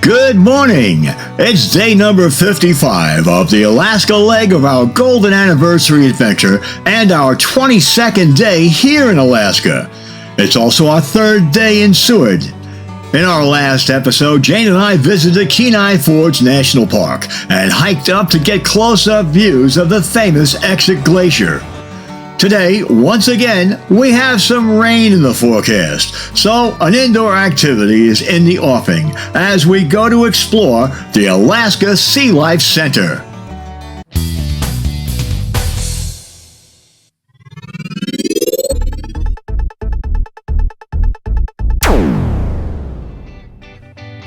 Good morning! It's day number 55 of the Alaska leg of our Golden Anniversary adventure and our 22nd day here in Alaska. It's also our third day in Seward. In our last episode, Jane and I visited Kenai Fjords National Park and hiked up to get close-up views of the famous Exit Glacier. Today, once again, we have some rain in the forecast, so an indoor activity is in the offing as we go to explore the Alaska SeaLife Center.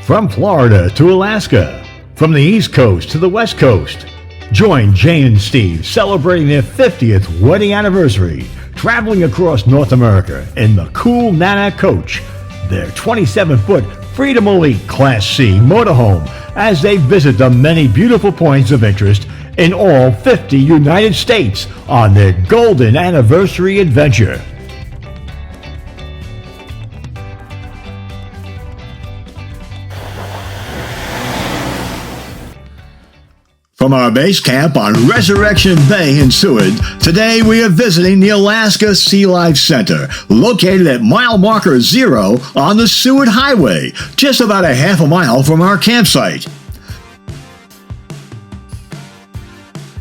From Florida to Alaska, from the East Coast to the West Coast, join Jane and Steve celebrating their 50th wedding anniversary, traveling across North America in the cool Nana Coach, their 27-foot Freedom Elite Class C motorhome, as they visit the many beautiful points of interest in all 50 United States on their Golden Anniversary adventure. From our base camp on Resurrection Bay in Seward, today we are visiting the Alaska SeaLife Center, located at mile marker 0 on the Seward Highway, just about a half a mile from our campsite.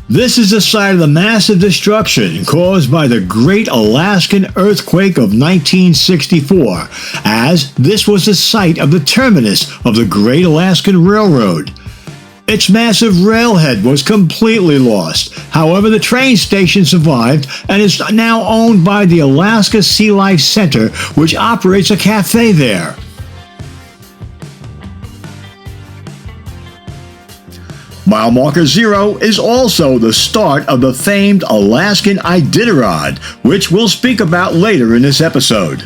This is the site of the massive destruction caused by the Great Alaskan Earthquake of 1964, as this was the site of the terminus of the Great Alaskan Railroad. Its massive railhead was completely lost. However, the train station survived and is now owned by the Alaska SeaLife Center, which operates a cafe there. Mile marker 0 is also the start of the famed Alaskan Iditarod, which we'll speak about later in this episode.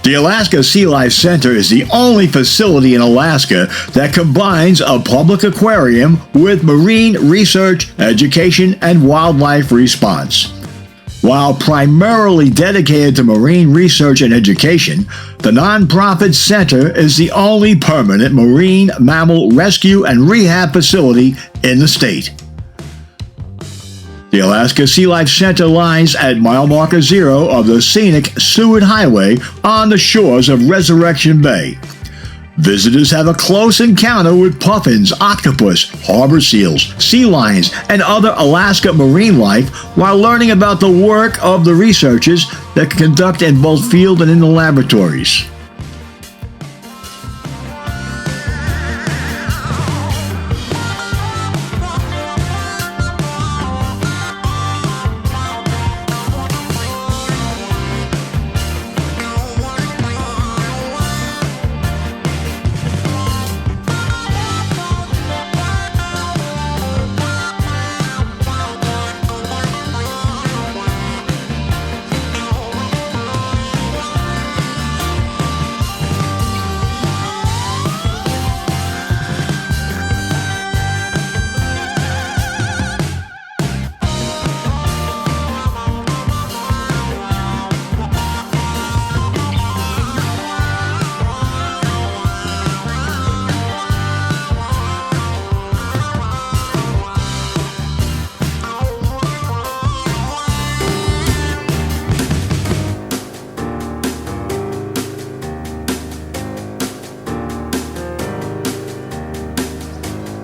The Alaska SeaLife Center is the only facility in Alaska that combines a public aquarium with marine research, education, and wildlife response. While primarily dedicated to marine research and education, the nonprofit center is the only permanent marine mammal rescue and rehab facility in the state. The Alaska SeaLife Center lies at mile marker 0 of the scenic Seward Highway on the shores of Resurrection Bay. Visitors have a close encounter with puffins, octopus, harbor seals, sea lions, and other Alaska marine life while learning about the work of the researchers that conduct in both field and in the laboratories.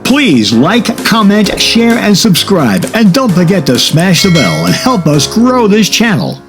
Please like, comment, share, and subscribe, and don't forget to smash the bell and help us grow this channel.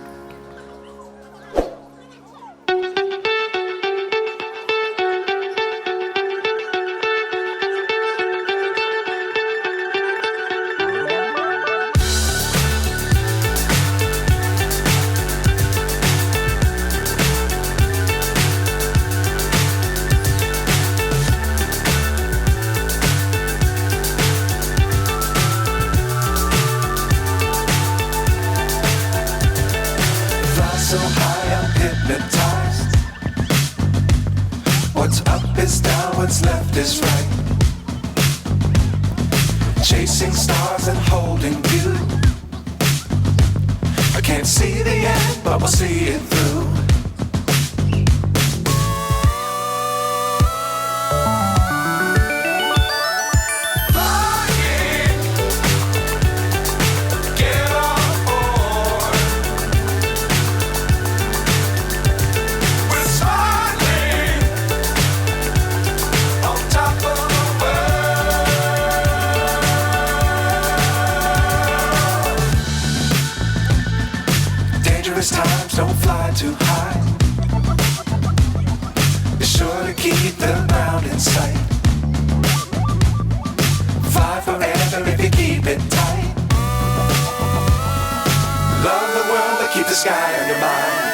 So high I'm hypnotized. What's up is down, what's left is right. Chasing stars and holding you. I can't see the end, but we'll see it through. sight. Fly forever if you keep it tight. Love the world, but keep the sky on your mind.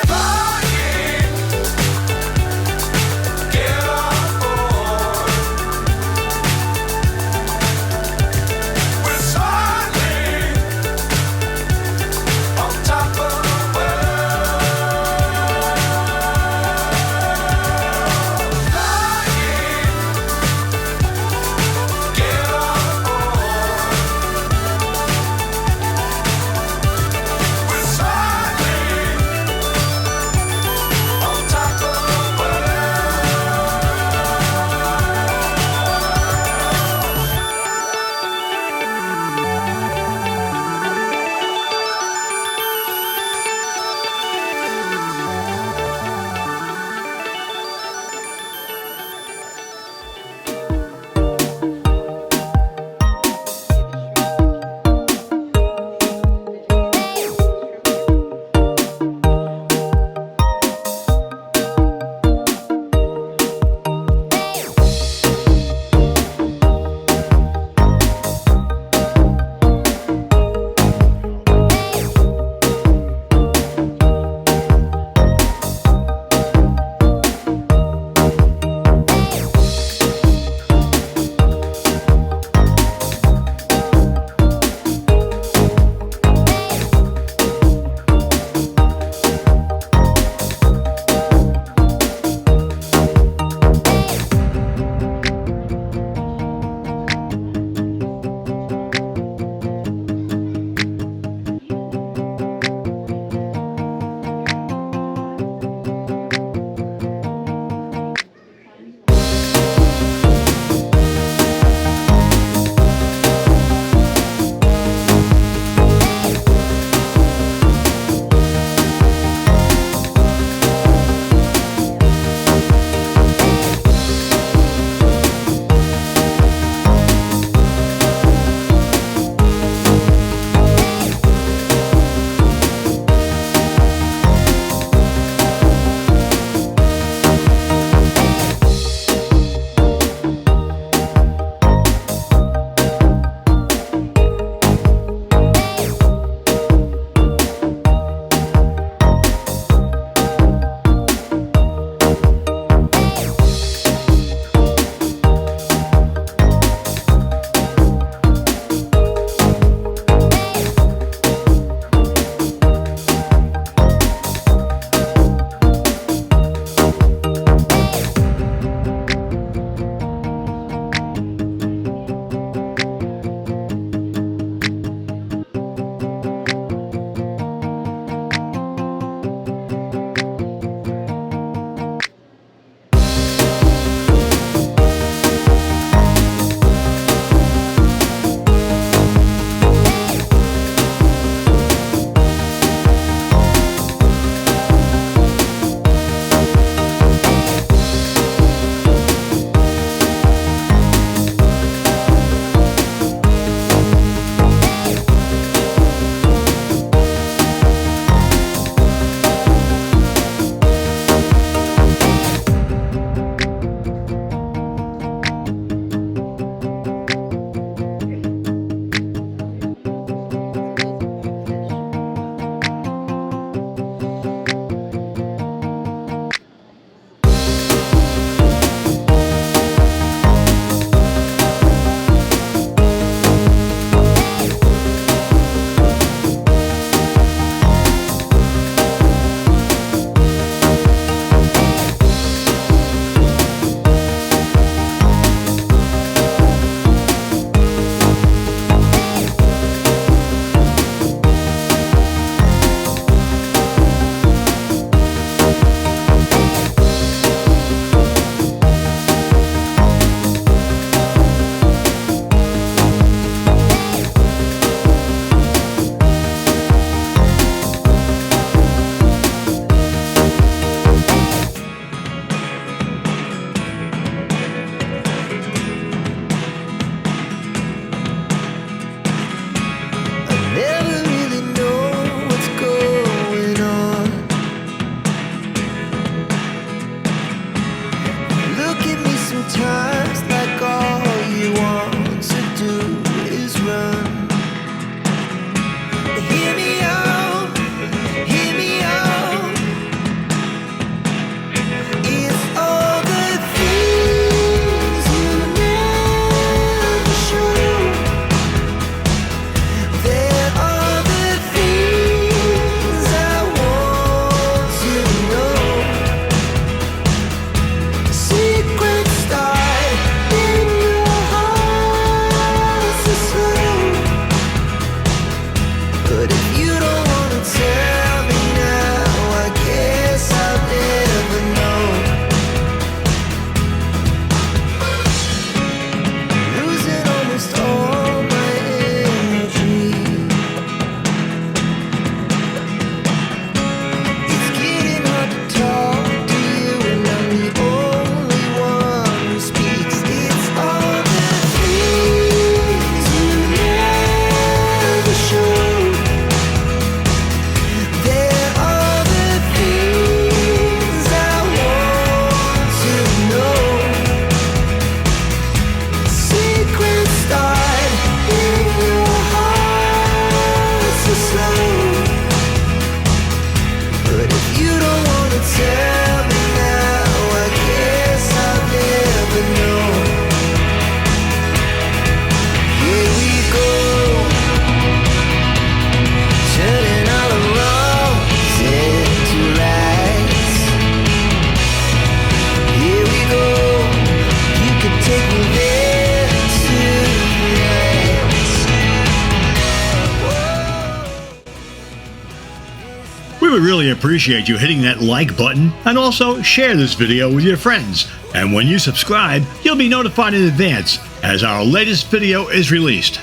would really appreciate you hitting that like button and also share this video with your friends. And when you subscribe, you'll be notified in advance as our latest video is released.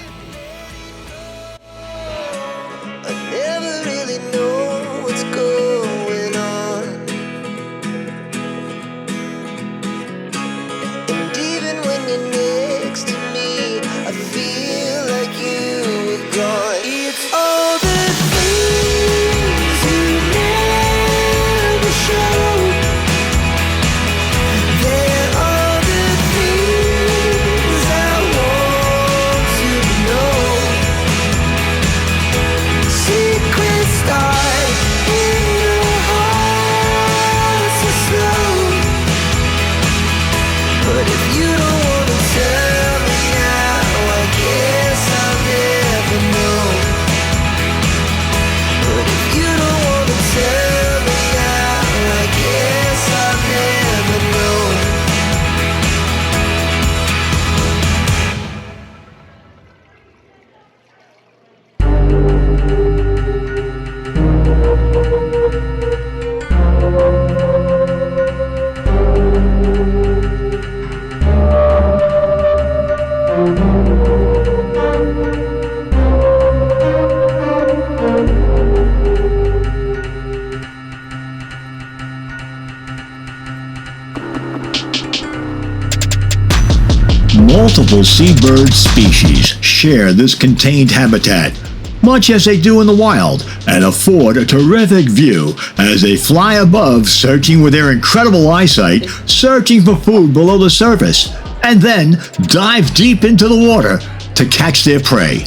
I never really know what's going on, and even when you're next to me, I feel like you were gone. It's all the things you never show. They're all the things I want to know. Secrets start in your heart so slow. But if you don't wanna tell me now, I guess I'll never know. But if you don't wanna tell me now, I guess I'll never know. Multiple seabird species share this contained habitat, much as they do in the wild, and afford a terrific view as they fly above, searching with their incredible eyesight, searching for food below the surface, and then dive deep into the water to catch their prey.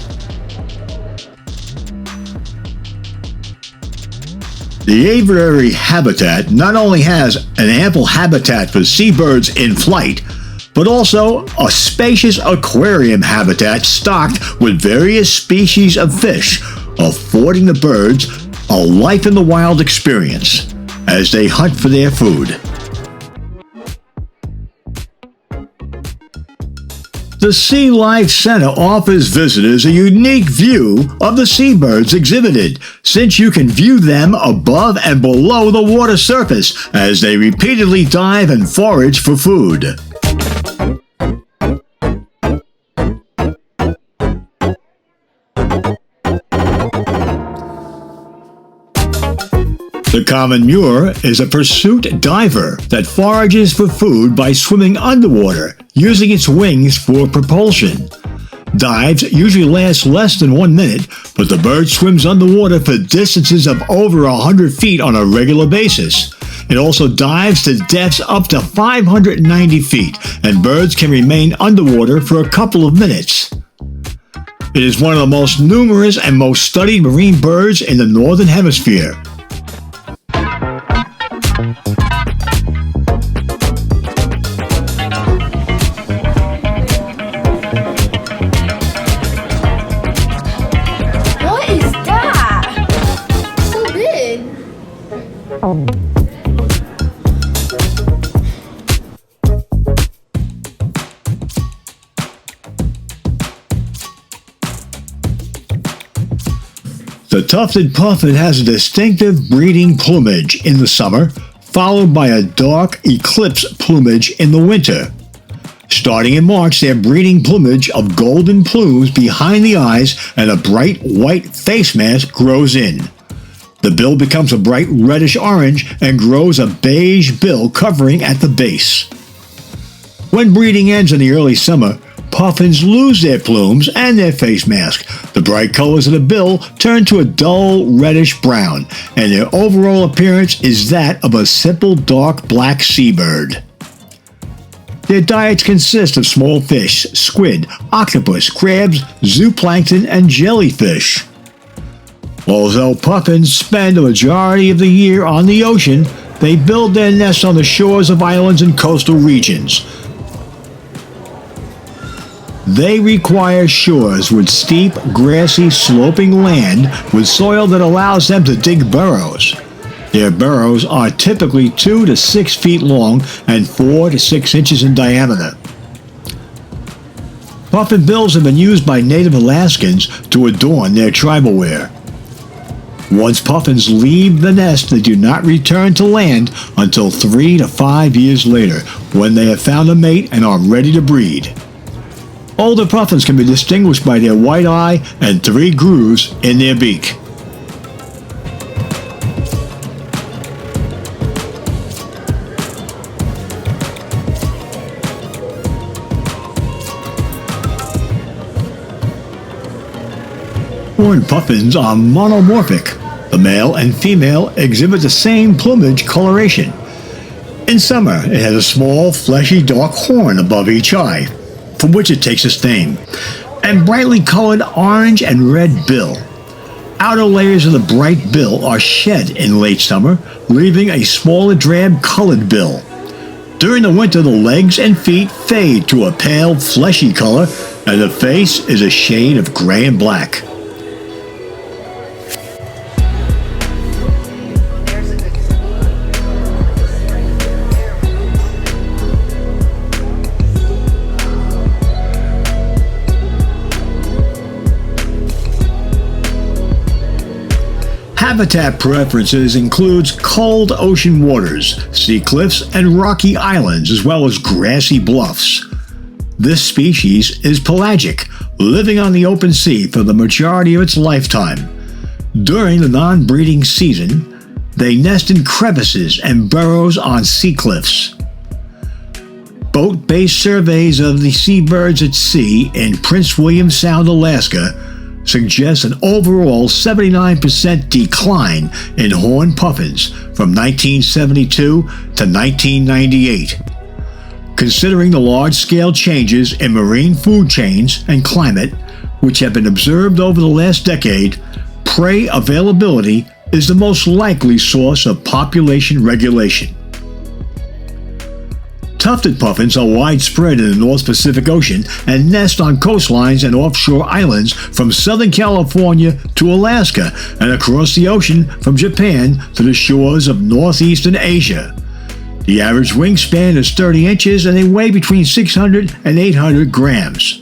The aviary habitat not only has an ample habitat for seabirds in flight, but also a spacious aquarium habitat stocked with various species of fish, affording the birds a life-in-the-wild experience as they hunt for their food. The SeaLife Center offers visitors a unique view of the seabirds exhibited, since you can view them above and below the water surface as they repeatedly dive and forage for food. The common mure is a pursuit diver that forages for food by swimming underwater, using its wings for propulsion. Dives usually last less than 1 minute, but the bird swims underwater for distances of over 100 feet on a regular basis. It also dives to depths up to 590 feet, and birds can remain underwater for a couple of minutes. It is one of the most numerous and most studied marine birds in the Northern Hemisphere. What is that? So big. The tufted puffin has a distinctive breeding plumage in the summer, followed by a dark eclipse plumage in the winter. Starting in March, their breeding plumage of golden plumes behind the eyes and a bright white face mask grows in. The bill becomes a bright reddish orange and grows a beige bill covering at the base. When breeding ends in the early summer, puffins lose their plumes and their face mask. The bright colors of the bill turn to a dull reddish brown, and their overall appearance is that of a simple dark black seabird. Their diets consist of small fish, squid, octopus, crabs, zooplankton, and jellyfish. Although puffins spend the majority of the year on the ocean, they build their nests on the shores of islands and coastal regions. They require shores with steep, grassy, sloping land with soil that allows them to dig burrows. Their burrows are typically 2 to 6 feet long and 4 to 6 inches in diameter. Puffin bills have been used by native Alaskans to adorn their tribal wear. Once puffins leave the nest, they do not return to land until 3 to 5 years later, when they have found a mate and are ready to breed. Older puffins can be distinguished by their white eye and 3 grooves in their beak. Horned puffins are monomorphic. The male and female exhibit the same plumage coloration. In summer, it has a small, fleshy, dark horn above each eye, from which it takes its name, and brightly colored orange and red bill. Outer layers of the bright bill are shed in late summer, leaving a smaller drab-colored bill. During the winter, the legs and feet fade to a pale, fleshy color, and the face is a shade of gray and black. Habitat preferences includes cold ocean waters, sea cliffs, and rocky islands, as well as grassy bluffs. This species is pelagic, living on the open sea for the majority of its lifetime. During the non-breeding season, they nest in crevices and burrows on sea cliffs. Boat-based surveys of the seabirds at sea in Prince William Sound, Alaska, suggests an overall 79% decline in horned puffins from 1972 to 1998. Considering the large-scale changes in marine food chains and climate, which have been observed over the last decade, prey availability is the most likely source of population regulation. Tufted puffins are widespread in the North Pacific Ocean and nest on coastlines and offshore islands from Southern California to Alaska and across the ocean from Japan to the shores of northeastern Asia. The average wingspan is 30 inches and they weigh between 600 and 800 grams.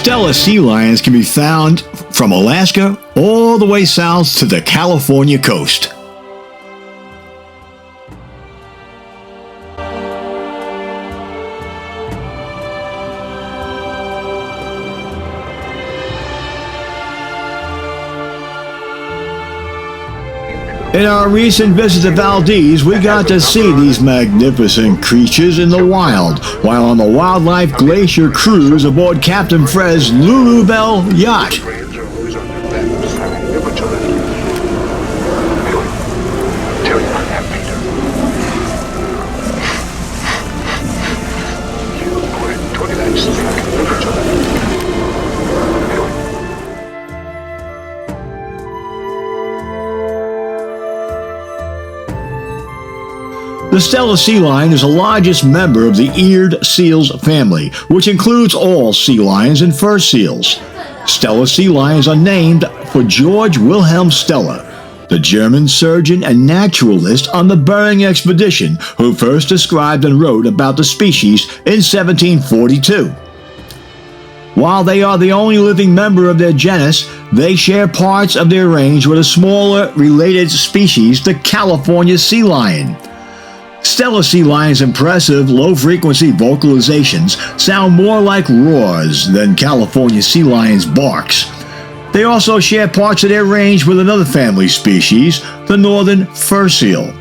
Stella sea lions can be found from Alaska all the way south to the California coast. In our recent visit to Valdez, we got to see these magnificent creatures in the wild while on the Wildlife Glacier cruise aboard Captain Fred's Lulu Bell yacht. The Stella sea lion is the largest member of the eared seals family, which includes all sea lions and fur seals. Stella sea lions are named for George Wilhelm Stella, the German surgeon and naturalist on the Bering expedition, who first described and wrote about the species in 1742. While they are the only living member of their genus, they share parts of their range with a smaller related species, the California sea lion. Stella sea lions' impressive, low-frequency vocalizations sound more like roars than California sea lions' barks. They also share parts of their range with another family species, the northern fur seal.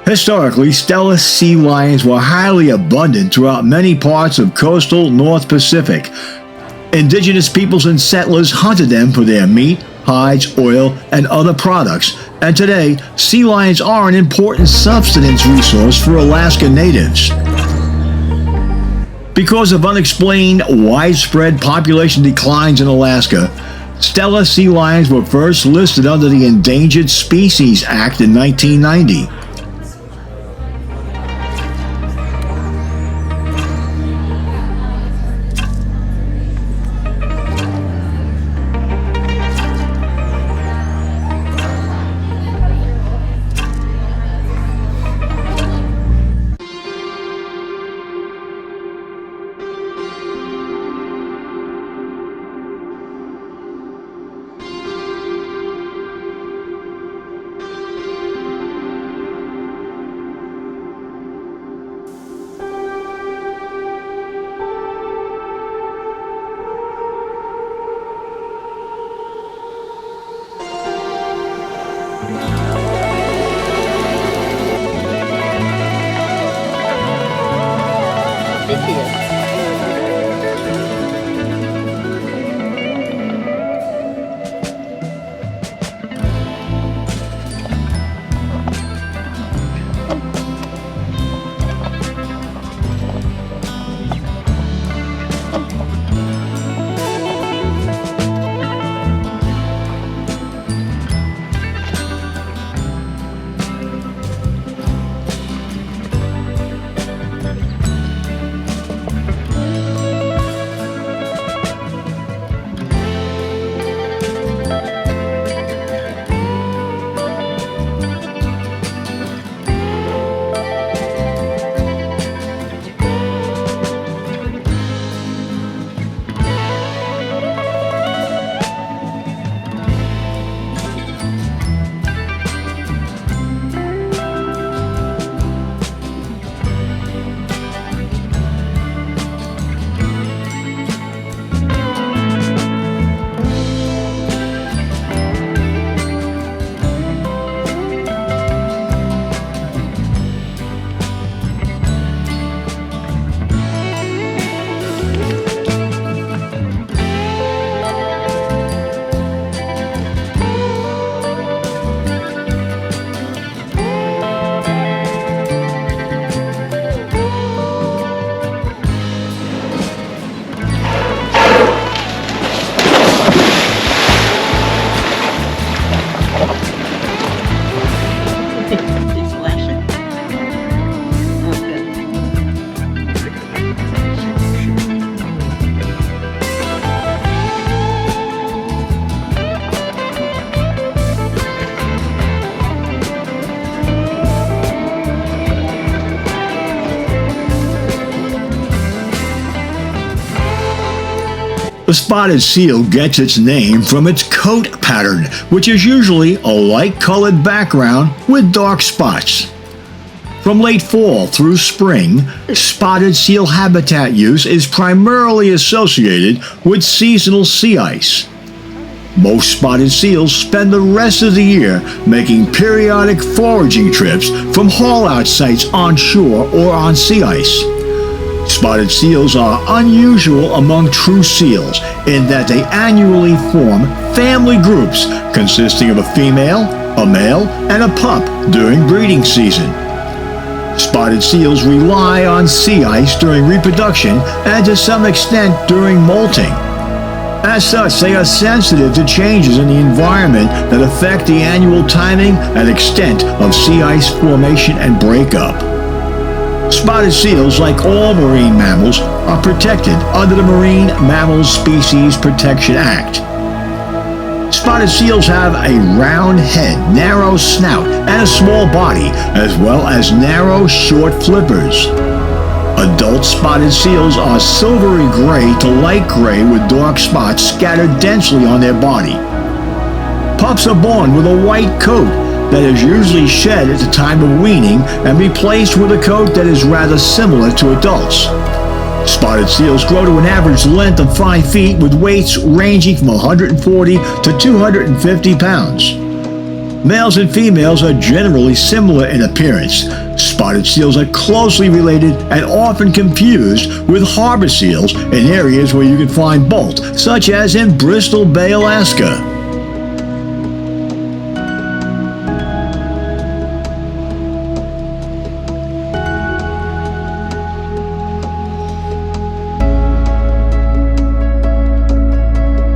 Historically, Stella sea lions were highly abundant throughout many parts of coastal North Pacific. Indigenous peoples and settlers hunted them for their meat, hides, oil, and other products, and today, sea lions are an important subsistence resource for Alaska natives. Because of unexplained, widespread population declines in Alaska, Stella sea lions were first listed under the Endangered Species Act in 1990. The spotted seal gets its name from its coat pattern, which is usually a light-colored background with dark spots. From late fall through spring, spotted seal habitat use is primarily associated with seasonal sea ice. Most spotted seals spend the rest of the year making periodic foraging trips from haul-out sites on shore or on sea ice. Spotted seals are unusual among true seals in that they annually form family groups consisting of a female, a male, and a pup during breeding season. Spotted seals rely on sea ice during reproduction and to some extent during molting. As such, they are sensitive to changes in the environment that affect the annual timing and extent of sea ice formation and breakup. Spotted seals, like all marine mammals, are protected under the Marine Mammals Species Protection Act. Spotted seals have a round head, narrow snout, and a small body, as well as narrow, short flippers. Adult spotted seals are silvery gray to light gray with dark spots scattered densely on their body. Pups are born with a white coat that is usually shed at the time of weaning and replaced with a coat that is rather similar to adults. Spotted seals grow to an average length of 5 feet with weights ranging from 140 to 250 pounds. Males and females are generally similar in appearance. Spotted seals are closely related and often confused with harbor seals in areas where you can find both, such as in Bristol Bay, Alaska.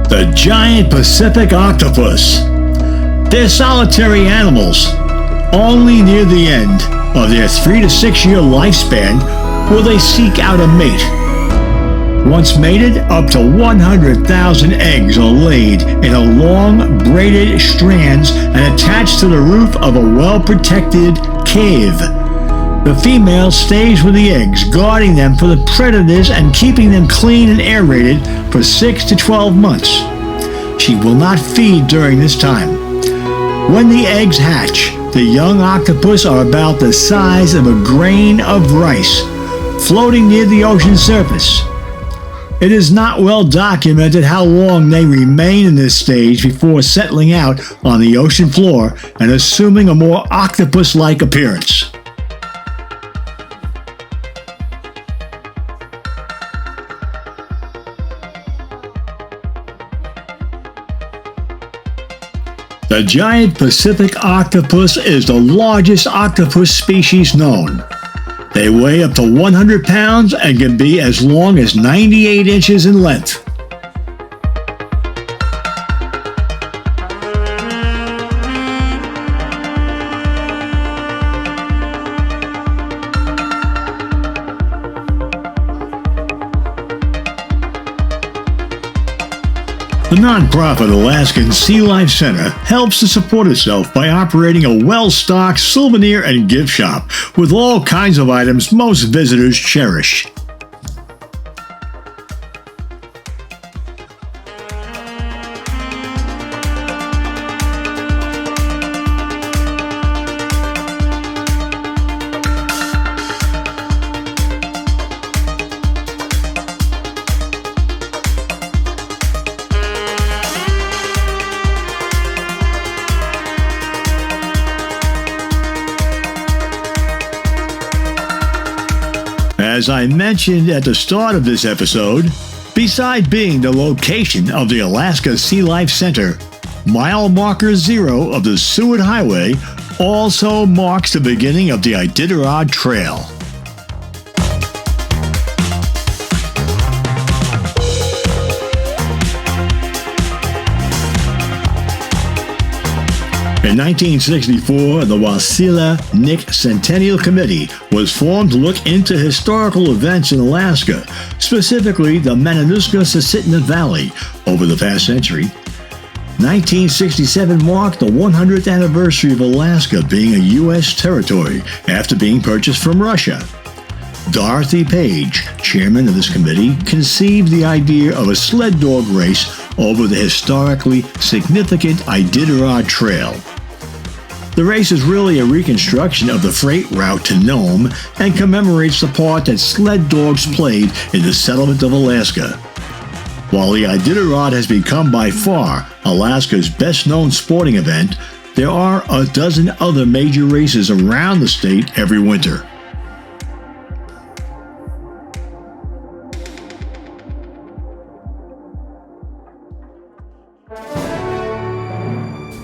The giant Pacific octopus. They're solitary animals. Only near the end of their 3 to 6 year lifespan will they seek out a mate. Once mated, up to 100,000 eggs are laid in a long, braided strands and attached to the roof of a well-protected cave. The female stays with the eggs, guarding them for the predators and keeping them clean and aerated for 6 to 12 months. She will not feed during this time. When the eggs hatch, the young octopus are about the size of a grain of rice, floating near the ocean surface. It is not well documented how long they remain in this stage before settling out on the ocean floor and assuming a more octopus-like appearance. The giant Pacific octopus is the largest octopus species known. They weigh up to 100 pounds and can be as long as 98 inches in length. The nonprofit Alaskan SeaLife Center helps to support itself by operating a well-stocked souvenir and gift shop with all kinds of items most visitors cherish. As I mentioned at the start of this episode, beside being the location of the Alaska SeaLife Center, mile marker 0 of the Seward Highway also marks the beginning of the Iditarod Trail. In 1964, the Wasilla Nick Centennial Committee was formed to look into historical events in Alaska, specifically the Matanuska-Susitna Valley, over the past century. 1967 marked the 100th anniversary of Alaska being a U.S. territory after being purchased from Russia. Dorothy Page, chairman of this committee, conceived the idea of a sled dog race over the historically significant Iditarod Trail. The race is really a reconstruction of the freight route to Nome and commemorates the part that sled dogs played in the settlement of Alaska. While the Iditarod has become by far Alaska's best-known sporting event, there are a dozen other major races around the state every winter.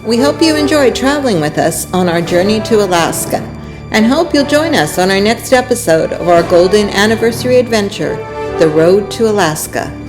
We hope you enjoyed traveling with us on our journey to Alaska, and hope you'll join us on our next episode of our Golden Anniversary adventure, The Road to Alaska.